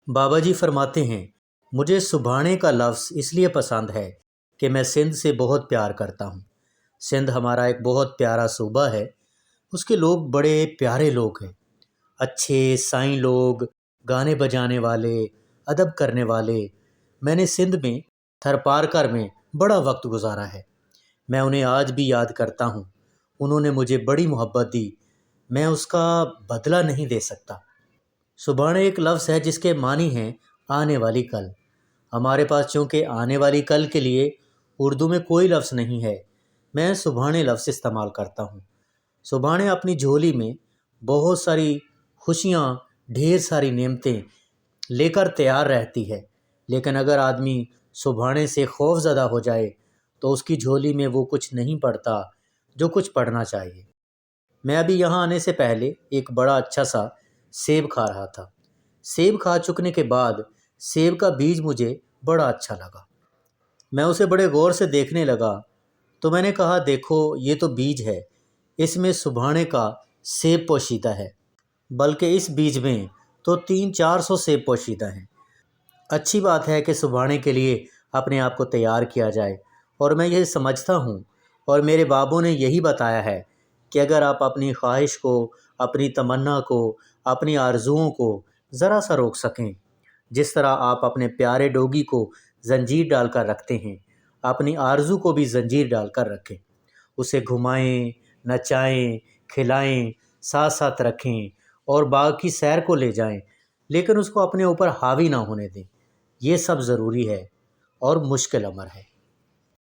بابا جی فرماتے ہیں، مجھے سبحانے کا لفظ اس لیے پسند ہے کہ میں سندھ سے بہت پیار کرتا ہوں۔ سندھ ہمارا ایک بہت پیارا صوبہ ہے۔ اس کے لوگ بڑے پیارے لوگ ہیں، اچھے سائیں لوگ، گانے بجانے والے، ادب کرنے والے۔ میں نے سندھ میں تھرپارکر میں بڑا وقت گزارا ہے۔ میں انہیں آج بھی یاد کرتا ہوں۔ انہوں نے مجھے بڑی محبت دی، میں اس کا بدلہ نہیں دے سکتا۔ سبحانے ایک لفظ ہے جس کے معنی ہیں آنے والی کل۔ ہمارے پاس چونکہ آنے والی کل کے لیے اردو میں کوئی لفظ نہیں ہے، میں سبحانے لفظ استعمال کرتا ہوں۔ سبحانے اپنی جھولی میں بہت ساری خوشیاں، ڈھیر ساری نعمتیں لے کر تیار رہتی ہے، لیکن اگر آدمی سبحانے سے خوف زدہ ہو جائے تو اس کی جھولی میں وہ کچھ نہیں پڑتا جو کچھ پڑنا چاہیے۔ میں ابھی یہاں آنے سے پہلے ایک بڑا اچھا سا سیب کھا رہا تھا۔ سیب کھا چکنے کے بعد سیب کا بیج مجھے بڑا اچھا لگا۔ میں اسے بڑے غور سے دیکھنے لگا تو میں نے کہا، دیکھو یہ تو بیج ہے، اس میں سبحانے کا سیب پوشیدہ ہے، بلکہ اس بیج میں تو 300-400 سیب پوشیدہ ہیں۔ اچھی بات ہے کہ سبحانے کے لیے اپنے آپ کو تیار کیا جائے، اور میں یہ سمجھتا ہوں اور میرے بابوں نے یہی بتایا ہے کہ اگر آپ اپنی خواہش کو، اپنی تمنا کو، اپنی آرزوؤں کو ذرا سا روک سکیں، جس طرح آپ اپنے پیارے ڈوگی کو زنجیر ڈال کر رکھتے ہیں، اپنی آرزو کو بھی زنجیر ڈال کر رکھیں، اسے گھمائیں، نچائیں، کھلائیں، ساتھ ساتھ رکھیں اور باغ کی سیر کو لے جائیں، لیکن اس کو اپنے اوپر حاوی نہ ہونے دیں۔ یہ سب ضروری ہے اور مشکل امر ہے۔